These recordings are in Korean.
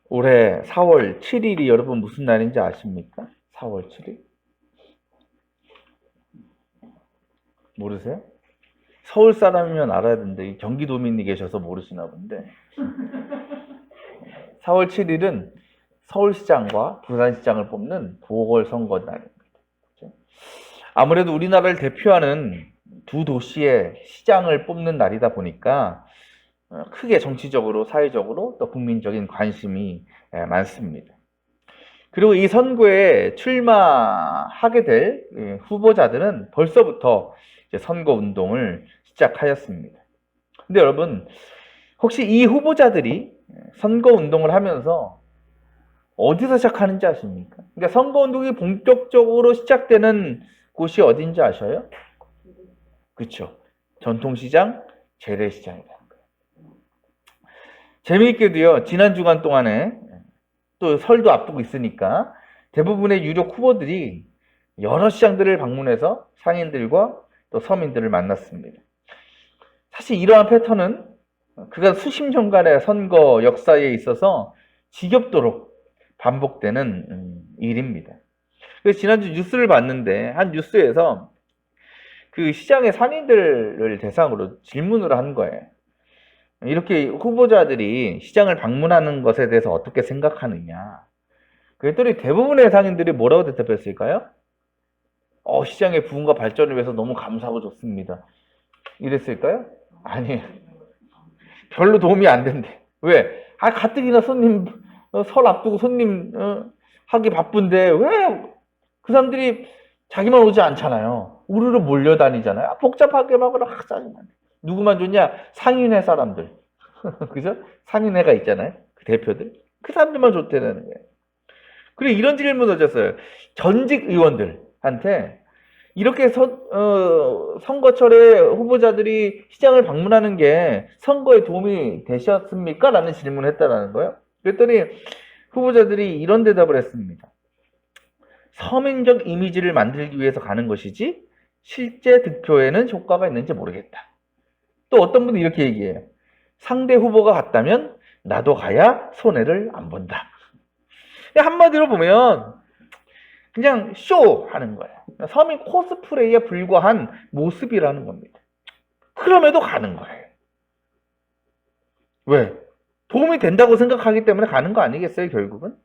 올해 4월 7일이 여러분 무슨 날인지 아십니까? 4월 7일? 모르세요? 서울 사람이면 알아야 되는데 경기도민이 계셔서 모르시나 본데 4월 7일은 서울시장과 부산시장을 뽑는 보궐선거 날입니다. 아무래도 우리나라를 대표하는 두 도시의 시장을 뽑는 날이다 보니까 크게 정치적으로, 사회적으로 또 국민적인 관심이 많습니다. 그리고 이 선거에 출마하게 될 후보자들은 벌써부터 선거 운동을 시작하였습니다. 근데 여러분, 혹시 이 후보자들이 선거 운동을 하면서 어디서 시작하는지 아십니까? 그러니까 선거 운동이 본격적으로 시작되는 곳이 어딘지 아셔요? 그렇죠. 전통시장, 재래시장이라는 거예요. 재미있게도요, 지난 주간 동안에 또 설도 앞두고 있으니까 대부분의 유력 후보들이 여러 시장들을 방문해서 상인들과 또 서민들을 만났습니다. 사실 이러한 패턴은 그간 수십 년간의 선거 역사에 있어서 지겹도록 반복되는 일입니다. 그래서 지난주 뉴스를 봤는데 한 뉴스에서 그 시장의 상인들을 대상으로 질문을 한 거예요. 이렇게 후보자들이 시장을 방문하는 것에 대해서 어떻게 생각하느냐. 그랬더니 대부분의 상인들이 뭐라고 대답했을까요? 시장의 부흥과 발전을 위해서 너무 감사하고 좋습니다. 이랬을까요? 아니에요. 별로 도움이 안 된대. 왜? 가뜩이나 손님, 설 앞두고 손님 하기 바쁜데 왜 그 사람들이 자기만 오지 않잖아요. 우르르 몰려다니잖아요. 복잡하게 막 짜증나네. 누구만 좋냐? 상인회 사람들. 그죠? 상인회가 있잖아요. 그 대표들. 그 사람들만 좋다는 거예요. 그리고 이런 질문을 줬어요. 전직 의원들한테 이렇게 선거철에 후보자들이 시장을 방문하는 게 선거에 도움이 되셨습니까? 라는 질문을 했다는 거예요. 그랬더니 후보자들이 이런 대답을 했습니다. 서민적 이미지를 만들기 위해서 가는 것이지 실제 득표에는 효과가 있는지 모르겠다. 또 어떤 분은 이렇게 얘기해요. 상대 후보가 갔다면 나도 가야 손해를 안 본다. 한마디로 보면 그냥 쇼하는 거예요. 서민 코스프레에 불과한 모습이라는 겁니다. 그럼에도 가는 거예요. 왜? 도움이 된다고 생각하기 때문에 가는 거 아니겠어요, 결국은?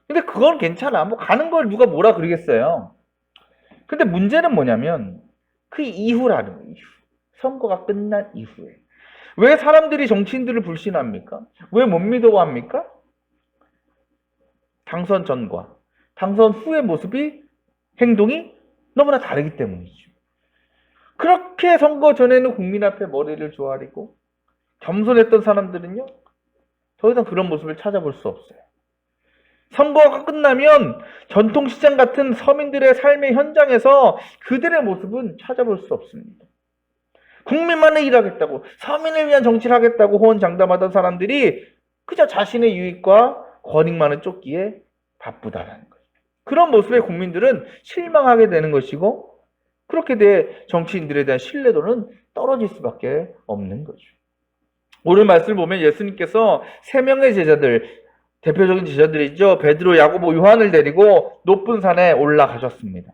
근데 그건 괜찮아. 뭐 가는 걸 누가 뭐라 그러겠어요. 근데 문제는 뭐냐면 그 이후라는 거예요. 선거가 끝난 이후에. 왜 사람들이 정치인들을 불신합니까? 왜 못 믿어합니까? 당선 전과 당선 후의 모습이, 행동이 너무나 다르기 때문이죠. 그렇게 선거 전에는 국민 앞에 머리를 조아리고 겸손했던 사람들은요, 더 이상 그런 모습을 찾아볼 수 없어요. 선거가 끝나면 전통시장 같은 서민들의 삶의 현장에서 그들의 모습은 찾아볼 수 없습니다. 국민만을 일하겠다고, 서민을 위한 정치를 하겠다고 호언장담하던 사람들이 그저 자신의 유익과 권익만을 쫓기에 바쁘다라는 거예요. 그런 모습에 국민들은 실망하게 되는 것이고, 그렇게 돼 정치인들에 대한 신뢰도는 떨어질 수밖에 없는 거죠. 오늘 말씀을 보면 예수님께서 세 명의 제자들, 대표적인 제자들이죠. 베드로, 야고보, 요한을 데리고 높은 산에 올라가셨습니다.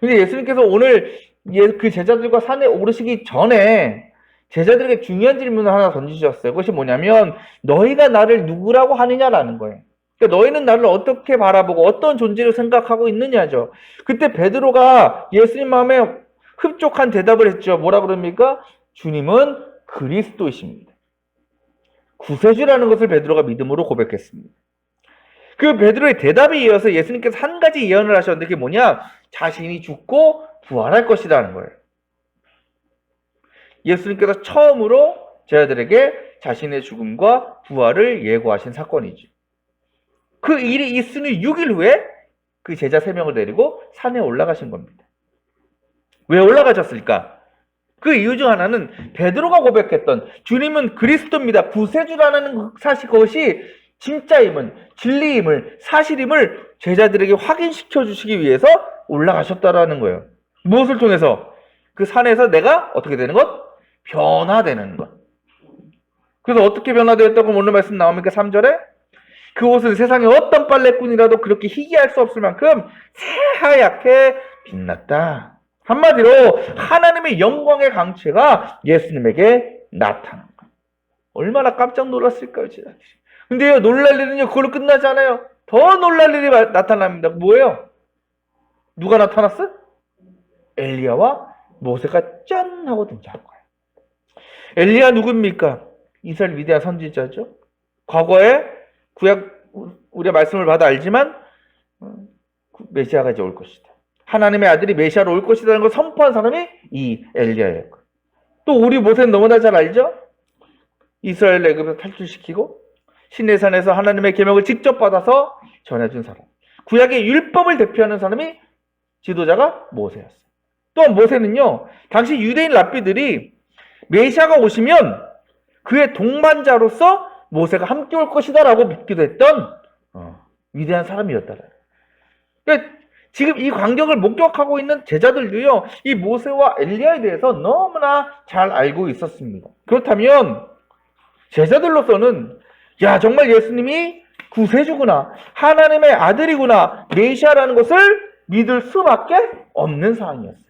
근데 예수님께서 오늘 그 제자들과 산에 오르시기 전에 제자들에게 중요한 질문을 하나 던지셨어요. 그것이 뭐냐면 너희가 나를 누구라고 하느냐라는 거예요. 그러니까 너희는 나를 어떻게 바라보고 어떤 존재로 생각하고 있느냐죠. 그때 베드로가 예수님 마음에 흡족한 대답을 했죠. 뭐라 그럽니까? 주님은 그리스도이십니다. 구세주라는 것을 베드로가 믿음으로 고백했습니다. 그 베드로의 대답에 이어서 예수님께서 한 가지 예언을 하셨는데 그게 뭐냐? 자신이 죽고 부활할 것이라는 거예요. 예수님께서 처음으로 제자들에게 자신의 죽음과 부활을 예고하신 사건이죠. 그 일이 있은 후 6일 후에 그 제자 3명을 데리고 산에 올라가신 겁니다. 왜 올라가셨을까? 그 이유 중 하나는 베드로가 고백했던 주님은 그리스도입니다. 구세주라는 사실, 그것이 진짜임을, 진리임을, 사실임을 제자들에게 확인시켜 주시기 위해서 올라가셨다라는 거예요. 무엇을 통해서? 그 산에서 내가 어떻게 되는 것? 변화되는 것. 그래서 어떻게 변화되었다고 오늘 말씀 나옵니까? 3절에 그 옷은 세상에 어떤 빨래꾼이라도 그렇게 희귀할 수 없을 만큼 새하얗게 빛났다. 한마디로 하나님의 영광의 강체가 예수님에게 나타난 거예요. 얼마나 깜짝 놀랐을까요, 제자들이. 근데요, 놀랄 일은요, 그걸로 끝나지 않아요. 더 놀랄 일이 나타납니다. 뭐예요? 누가 나타났어요? 엘리야와 모세가 짠 하고 등장한 거예요. 엘리야 누굽니까? 이스라엘 위대한 선지자죠. 과거에 구약 우리가 말씀을 받아 알지만 메시아가 이제 올 것이다. 하나님의 아들이 메시아로 올 것이라는 걸 선포한 사람이 이 엘리야예요. 또 우리 모세는 너무나 잘 알죠? 이스라엘 애굽에서 탈출시키고 시내산에서 하나님의 계명을 직접 받아서 전해준 사람. 구약의 율법을 대표하는 사람이 지도자가 모세였어요. 또한 모세는요, 당시 유대인 랍비들이 메시아가 오시면 그의 동반자로서 모세가 함께 올 것이다라고 믿기도 했던 위대한 사람이었다. 그러니까 지금 이 광경을 목격하고 있는 제자들도요, 이 모세와 엘리야에 대해서 너무나 잘 알고 있었습니다. 그렇다면 제자들로서는 야, 정말 예수님이 구세주구나, 하나님의 아들이구나, 메시아라는 것을 믿을 수밖에 없는 상황이었어요.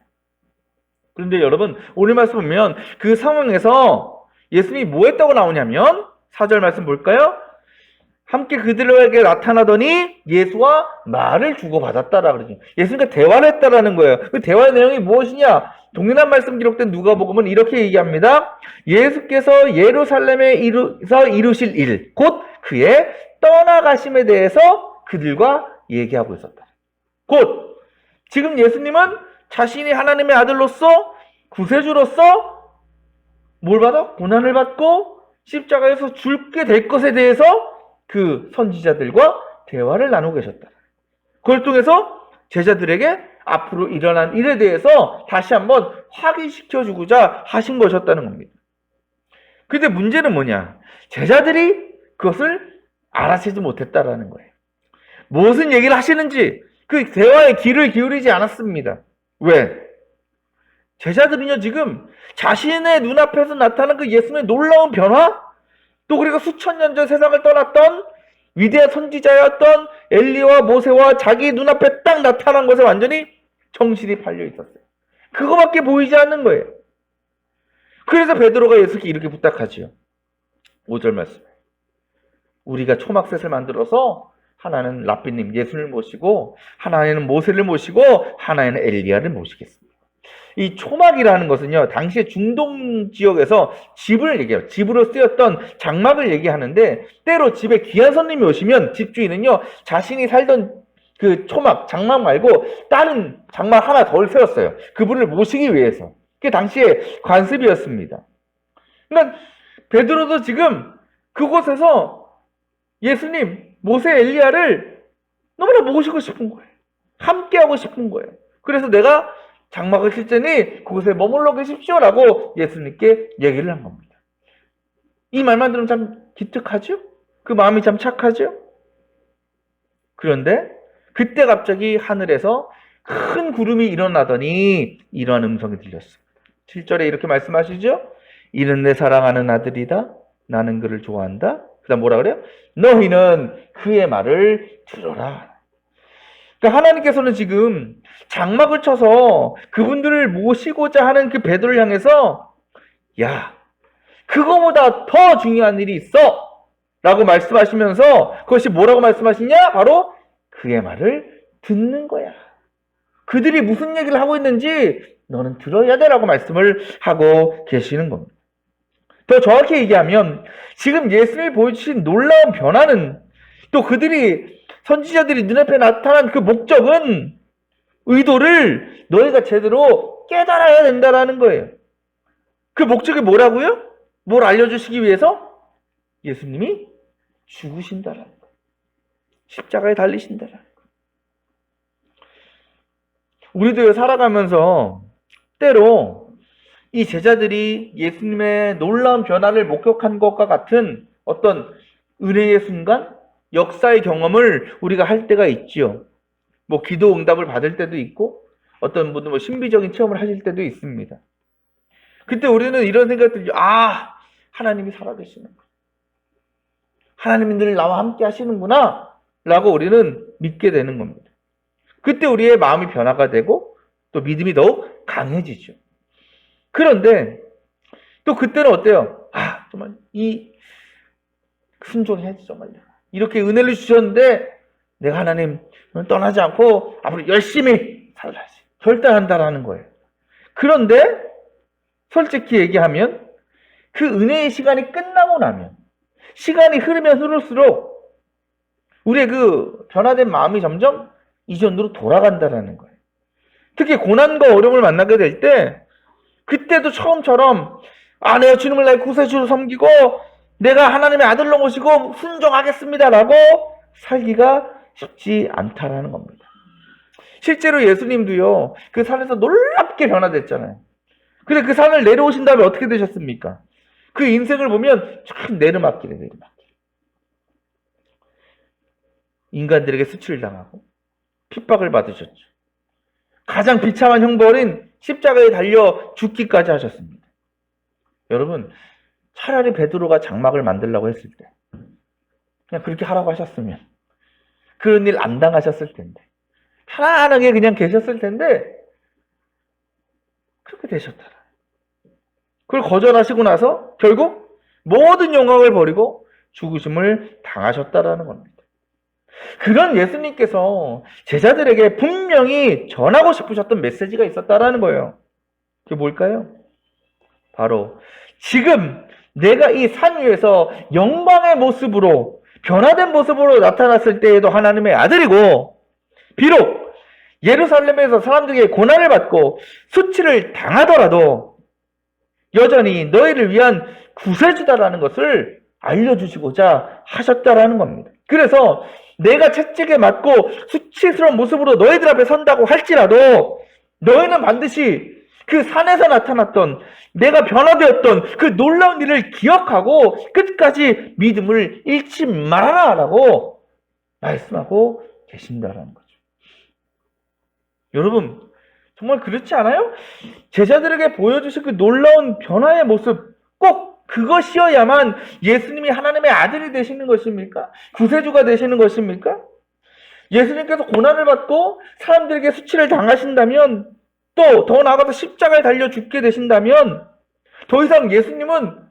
그런데 여러분, 오늘 말씀 보면 그 상황에서 예수님이 뭐 했다고 나오냐면 4절 말씀 볼까요? 함께 그들에게 나타나더니 예수와 말을 주고받았다라 그러죠. 예수님과 대화를 했다라는 거예요. 그 대화의 내용이 무엇이냐? 동일한 말씀 기록된 누가복음은 이렇게 얘기합니다. 예수께서 예루살렘에서 이루실 일, 곧 그의 떠나가심에 대해서 그들과 얘기하고 있었다. 곧 지금 예수님은 자신이 하나님의 아들로서 구세주로서 뭘 받아? 고난을 받고 십자가에서 죽게 될 것에 대해서 그 선지자들과 대화를 나누고 계셨다. 그걸 통해서 제자들에게 앞으로 일어난 일에 대해서 다시 한번 확인시켜주고자 하신 것이었다는 겁니다. 근데 문제는 뭐냐? 제자들이 그것을 알아채지 못했다라는 거예요. 무슨 얘기를 하시는지 그 대화에 귀를 기울이지 않았습니다. 왜? 제자들은요, 지금 자신의 눈앞에서 나타난 그 예수님의 놀라운 변화, 또 그리고 수천 년 전 세상을 떠났던 위대한 선지자였던 엘리와 모세와 자기 눈앞에 딱 나타난 것에 완전히 정신이 팔려 있었어요. 그거밖에 보이지 않는 거예요. 그래서 베드로가 예수께 이렇게 부탁하지요. 5절 말씀. 우리가 초막셋을 만들어서 하나는 랍비님 예수를 모시고 하나는 모세를 모시고 하나는 엘리야를 모시겠습니다. 이 초막이라는 것은요, 당시에 중동 지역에서 집을 얘기해요. 집으로 쓰였던 장막을 얘기하는데, 때로 집에 귀한 손님이 오시면 집주인은요, 자신이 살던 그 초막, 장막 말고 다른 장막 하나 덜 세웠어요. 그분을 모시기 위해서. 그게 당시에 관습이었습니다. 그러니까 베드로도 지금 그곳에서 예수님, 모세, 엘리야를 너무나 모시고 싶은 거예요. 함께하고 싶은 거예요. 그래서 내가 장막을 칠 테니 그곳에 머물러 계십시오라고 예수님께 얘기를 한 겁니다. 이 말만 들으면 참 기특하죠? 그 마음이 참 착하죠? 그런데 그때 갑자기 하늘에서 큰 구름이 일어나더니 이러한 음성이 들렸습니다. 7절에 이렇게 말씀하시죠? 이는 내 사랑하는 아들이다. 나는 그를 좋아한다. 그 다음 뭐라 그래요? 너희는 그의 말을 들어라. 그러니까 하나님께서는 지금 장막을 쳐서 그분들을 모시고자 하는 그 베드로를 향해서 야, 그거보다 더 중요한 일이 있어 라고 말씀하시면서 그것이 뭐라고 말씀하시냐? 바로 그의 말을 듣는 거야. 그들이 무슨 얘기를 하고 있는지 너는 들어야 돼 라고 말씀을 하고 계시는 겁니다. 더 정확히 얘기하면 지금 예수님이 보여주신 놀라운 변화는 또 그들이 선지자들이 눈앞에 나타난 그 목적은 의도를 너희가 제대로 깨달아야 된다라는 거예요. 그 목적이 뭐라고요? 뭘 알려주시기 위해서? 예수님이 죽으신다라는 거예요. 십자가에 달리신다라는 거예요. 우리도 살아가면서 때로 이 제자들이 예수님의 놀라운 변화를 목격한 것과 같은 어떤 은혜의 순간, 역사의 경험을 우리가 할 때가 있지요. 뭐 기도 응답을 받을 때도 있고 어떤 분들 뭐 신비적인 체험을 하실 때도 있습니다. 그때 우리는 이런 생각 들죠. 아, 하나님이 살아계시는 거. 하나님이 늘 나와 함께 하시는구나 라고 우리는 믿게 되는 겁니다. 그때 우리의 마음이 변화가 되고 또 믿음이 더욱 강해지죠. 그런데 또 그때는 어때요? 정말 순종해야지 정말. 이렇게 은혜를 주셨는데 내가 하나님 떠나지 않고 앞으로 열심히 살아야지 결단한다라는 거예요. 그런데 솔직히 얘기하면 그 은혜의 시간이 끝나고 나면 시간이 흐르면 흐를수록 우리의 그 변화된 마음이 점점 이전으로 돌아간다라는 거예요. 특히 고난과 어려움을 만나게 될 때 그때도 처음처럼 내가 주님을 나의 구세주로 섬기고 내가 하나님의 아들로 모시고 순종하겠습니다라고 살기가 쉽지 않다라는 겁니다. 실제로 예수님도요, 그 산에서 놀랍게 변화됐잖아요. 근데 그 산을 내려오신 다음에 어떻게 되셨습니까? 그 인생을 보면 참 내리막길이에요, 내리막길. 인간들에게 수치를 당하고 핍박을 받으셨죠. 가장 비참한 형벌인 십자가에 달려 죽기까지 하셨습니다. 여러분, 차라리 베드로가 장막을 만들라고 했을 때 그냥 그렇게 하라고 하셨으면 그런 일 안 당하셨을 텐데 편안하게 그냥 계셨을 텐데 그렇게 되셨더라. 그걸 거절하시고 나서 결국 모든 영광을 버리고 죽으심을 당하셨다라는 겁니다. 그런 예수님께서 제자들에게 분명히 전하고 싶으셨던 메시지가 있었다라는 거예요. 그게 뭘까요? 바로 지금 내가 이 산 위에서 영광의 모습으로 변화된 모습으로 나타났을 때에도 하나님의 아들이고 비록 예루살렘에서 사람들에게 고난을 받고 수치를 당하더라도 여전히 너희를 위한 구세주다라는 것을 알려주시고자 하셨다라는 겁니다. 그래서 내가 채찍에 맞고 수치스러운 모습으로 너희들 앞에 선다고 할지라도 너희는 반드시 그 산에서 나타났던 내가 변화되었던 그 놀라운 일을 기억하고 끝까지 믿음을 잃지 말아라 라고 말씀하고 계신다라는 거죠. 여러분 정말 그렇지 않아요? 제자들에게 보여주신 그 놀라운 변화의 모습 꼭 그것이어야만 예수님이 하나님의 아들이 되시는 것입니까? 구세주가 되시는 것입니까? 예수님께서 고난을 받고 사람들에게 수치를 당하신다면 또 더 나아가서 십자가에 달려 죽게 되신다면 더 이상 예수님은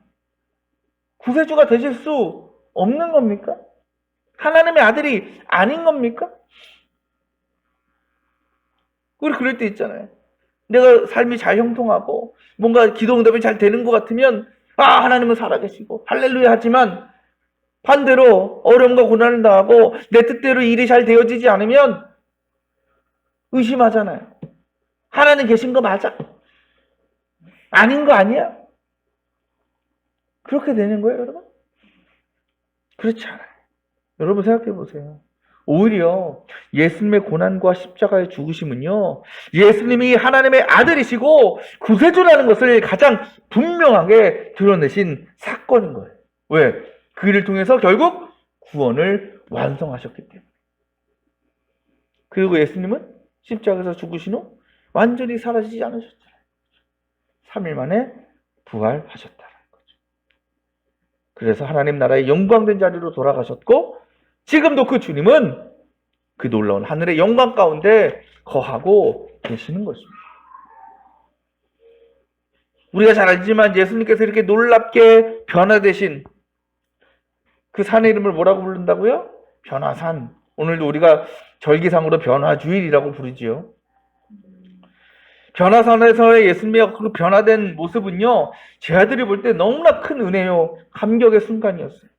구세주가 되실 수 없는 겁니까? 하나님의 아들이 아닌 겁니까? 우리 그럴 때 있잖아요. 내가 삶이 잘 형통하고 뭔가 기도 응답이 잘 되는 것 같으면 하나님은 살아계시고 할렐루야 하지만 반대로 어려움과 고난을 당하고 내 뜻대로 일이 잘 되어지지 않으면 의심하잖아요. 하나님 계신 거 맞아? 아닌 거 아니야? 그렇게 되는 거예요, 여러분? 그렇지 않아요. 여러분 생각해 보세요. 오히려 예수님의 고난과 십자가의 죽으심은요, 예수님이 하나님의 아들이시고 구세주라는 것을 가장 분명하게 드러내신 사건인 거예요. 왜? 그 일을 통해서 결국 구원을 완성하셨기 때문에. 그리고 예수님은 십자가에서 죽으신 후 완전히 사라지지 않으셨잖아요. 3일 만에 부활하셨다는 거죠. 그래서 하나님 나라의 영광된 자리로 돌아가셨고 지금도 그 주님은 그 놀라운 하늘의 영광 가운데 거하고 계시는 것입니다. 우리가 잘 알지만 예수님께서 이렇게 놀랍게 변화되신 그 산의 이름을 뭐라고 부른다고요? 변화산. 오늘도 우리가 절기상으로 변화주일이라고 부르지요. 변화산에서의 예수님의 그 변화된 모습은요, 제 아들이 볼 때 너무나 큰 은혜요, 감격의 순간이었어요.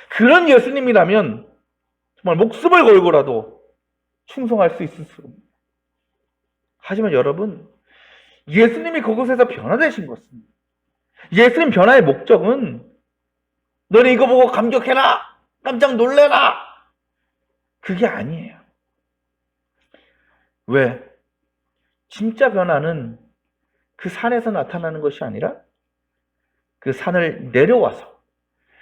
그런 예수님이라면 정말 목숨을 걸고라도 충성할 수 있을 수 없습니다. 하지만 여러분, 예수님이 그곳에서 변화되신 것은, 예수님 변화의 목적은 너네 이거 보고 감격해라, 깜짝 놀래라, 그게 아니에요. 왜? 진짜 변화는 그 산에서 나타나는 것이 아니라 그 산을 내려와서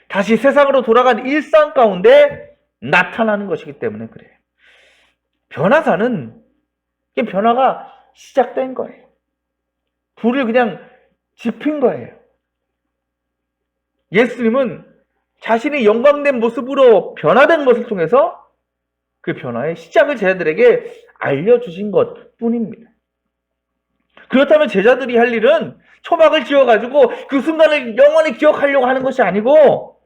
다시 세상으로 돌아간 일상 가운데 나타나는 것이기 때문에 그래요. 변화사는 변화가 시작된 거예요. 불을 그냥 지핀 거예요. 예수님은 자신이 영광된 모습으로 변화된 것을 통해서 그 변화의 시작을 제자들에게 알려주신 것 뿐입니다. 그렇다면 제자들이 할 일은 초막을 지어가지고 그 순간을 영원히 기억하려고 하는 것이 아니고,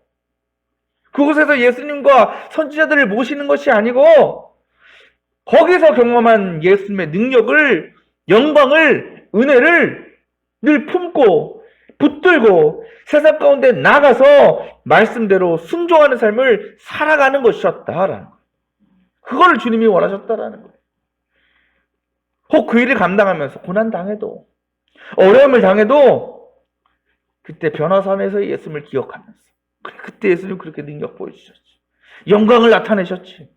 그곳에서 예수님과 선지자들을 모시는 것이 아니고, 거기서 경험한 예수님의 능력을, 영광을, 은혜를 늘 품고 붙들고 세상 가운데 나가서 말씀대로 순종하는 삶을 살아가는 것이었다라는 거예요. 그걸 주님이 원하셨다라는 거예요. 혹 그 일을 감당하면서 고난당해도, 어려움을 당해도 그때 변화산에서 예수님을 기억하면서, 그때 예수님 그렇게 능력 보여주셨지, 영광을 나타내셨지,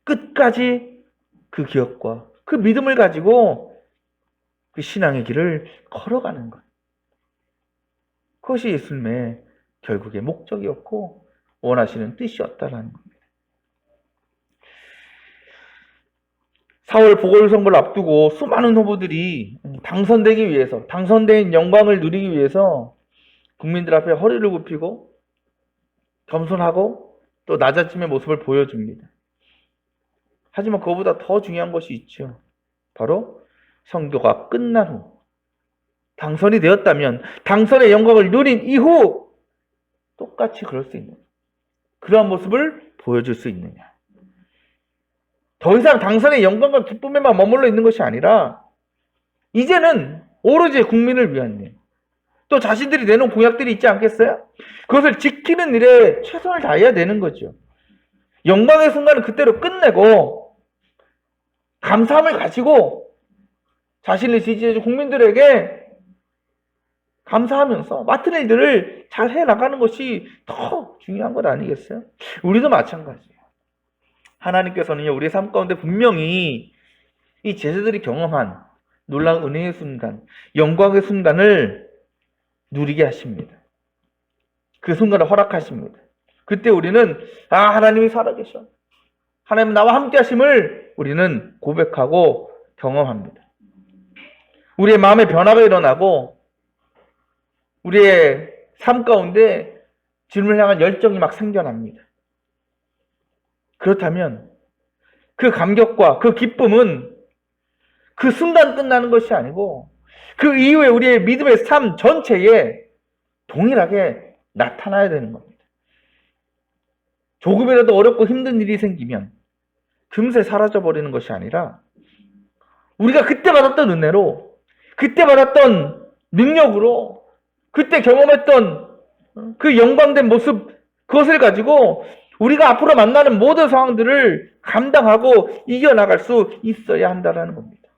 끝까지 그 기억과 그 믿음을 가지고 그 신앙의 길을 걸어가는 것, 그것이 예수님의 결국의 목적이었고 원하시는 뜻이었다라는 겁니다. 4월 보궐선거를 앞두고 수많은 후보들이 당선되기 위해서, 당선된 영광을 누리기 위해서 국민들 앞에 허리를 굽히고 겸손하고 또 낮아짐의 모습을 보여줍니다. 하지만 그것보다 더 중요한 것이 있죠. 바로 선거가 끝난 후, 당선이 되었다면 당선의 영광을 누린 이후 똑같이 그럴 수 있는, 그러한 모습을 보여줄 수 있느냐. 더 이상 당선의 영광과 기쁨에만 머물러 있는 것이 아니라 이제는 오로지 국민을 위한 일, 또 자신들이 내놓은 공약들이 있지 않겠어요? 그것을 지키는 일에 최선을 다해야 되는 거죠. 영광의 순간을 그때로 끝내고 감사함을 가지고 자신을 지지해준 국민들에게 감사하면서 맡은 일들을 잘 해나가는 것이 더 중요한 것 아니겠어요? 우리도 마찬가지예요. 하나님께서는요, 우리의 삶 가운데 분명히 이 제자들이 경험한 놀라운 은혜의 순간, 영광의 순간을 누리게 하십니다. 그 순간을 허락하십니다. 그때 우리는 하나님이 살아계셔, 하나님은 나와 함께 하심을 우리는 고백하고 경험합니다. 우리의 마음의 변화가 일어나고 우리의 삶 가운데 주님을 향한 열정이 막 생겨납니다. 그렇다면 그 감격과 그 기쁨은 그 순간 끝나는 것이 아니고 그 이후에 우리의 믿음의 삶 전체에 동일하게 나타나야 되는 겁니다. 조금이라도 어렵고 힘든 일이 생기면 금세 사라져버리는 것이 아니라 우리가 그때 받았던 은혜로, 그때 받았던 능력으로, 그때 경험했던 그 영광된 모습, 그것을 가지고 우리가 앞으로 만나는 모든 상황들을 감당하고 이겨나갈 수 있어야 한다는 겁니다.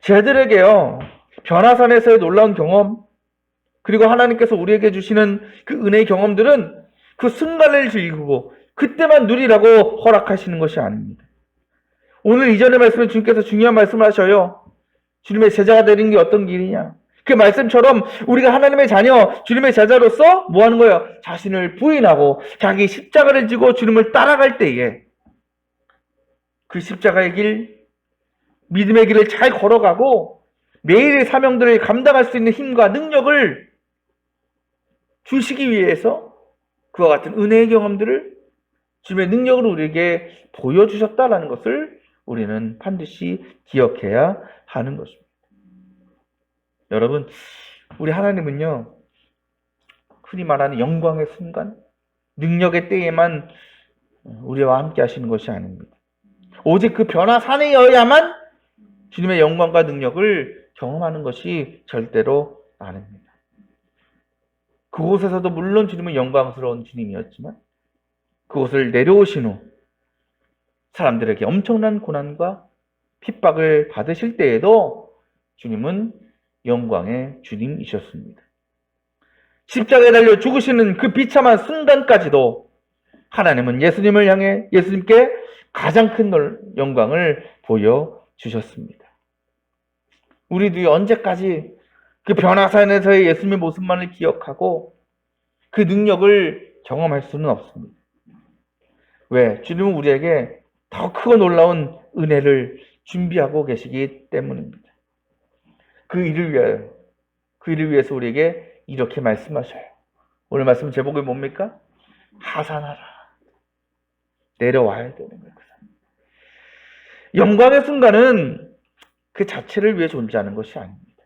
제들에게요, 변화산에서의 놀라운 경험, 그리고 하나님께서 우리에게 주시는 그 은혜의 경험들은 그 순간을 즐기고 그때만 누리라고 허락하시는 것이 아닙니다. 오늘 이전의 말씀에 주님께서 중요한 말씀을 하셔요. 주님의 제자가 되는 게 어떤 길이냐. 그 말씀처럼 우리가 하나님의 자녀, 주님의 제자로서 뭐 하는 거예요? 자신을 부인하고 자기 십자가를 지고 주님을 따라갈 때에 그 십자가의 길, 믿음의 길을 잘 걸어가고 매일의 사명들을 감당할 수 있는 힘과 능력을 주시기 위해서 그와 같은 은혜의 경험들을 주님의 능력으로 우리에게 보여주셨다는 것을 우리는 반드시 기억해야 하는 것입니다. 여러분, 우리 하나님은요, 흔히 말하는 영광의 순간, 능력의 때에만 우리와 함께 하시는 것이 아닙니다. 오직 그 변화산에여야만 주님의 영광과 능력을 경험하는 것이 절대로 아닙니다. 그곳에서도 물론 주님은 영광스러운 주님이었지만 그곳을 내려오신 후 사람들에게 엄청난 고난과 핍박을 받으실 때에도 주님은 영광의 주님이셨습니다. 십자가에 달려 죽으시는 그 비참한 순간까지도 하나님은 예수님을 향해 예수님께 가장 큰 영광을 보여주셨습니다. 우리도 언제까지 그 변화산에서의 예수님의 모습만을 기억하고 그 능력을 경험할 수는 없습니다. 왜? 주님은 우리에게 더 크고 놀라운 은혜를 준비하고 계시기 때문입니다. 그 일을 위해서 우리에게 이렇게 말씀하셔요. 오늘 말씀 제목이 뭡니까? 하산하라. 내려와야 되는 거예요. 영광의 순간은 그 자체를 위해 존재하는 것이 아닙니다.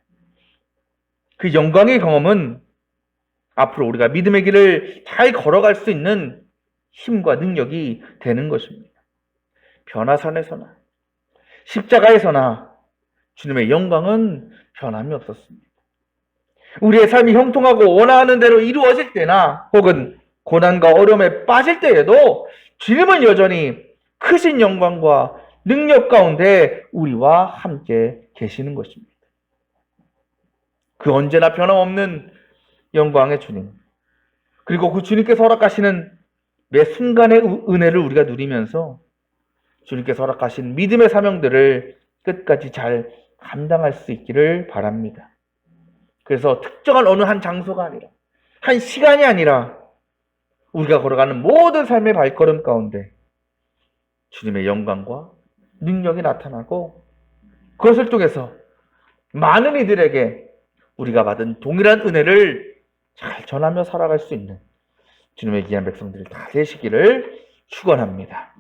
그 영광의 경험은 앞으로 우리가 믿음의 길을 잘 걸어갈 수 있는 힘과 능력이 되는 것입니다. 변화산에서나 십자가에서나 주님의 영광은 변함이 없었습니다. 우리의 삶이 형통하고 원하는 대로 이루어질 때나 혹은 고난과 어려움에 빠질 때에도 주님은 여전히 크신 영광과 능력 가운데 우리와 함께 계시는 것입니다. 그 언제나 변함없는 영광의 주님, 그리고 그 주님께서 허락하시는 매 순간의 은혜를 우리가 누리면서 주님께서 허락하신 믿음의 사명들을 끝까지 잘 감당할 수 있기를 바랍니다. 그래서 특정한 어느 한 장소가 아니라, 한 시간이 아니라 우리가 걸어가는 모든 삶의 발걸음 가운데 주님의 영광과 능력이 나타나고 그것을 통해서 많은 이들에게 우리가 받은 동일한 은혜를 잘 전하며 살아갈 수 있는 주님의 귀한 백성들이 다 되시기를 축원합니다.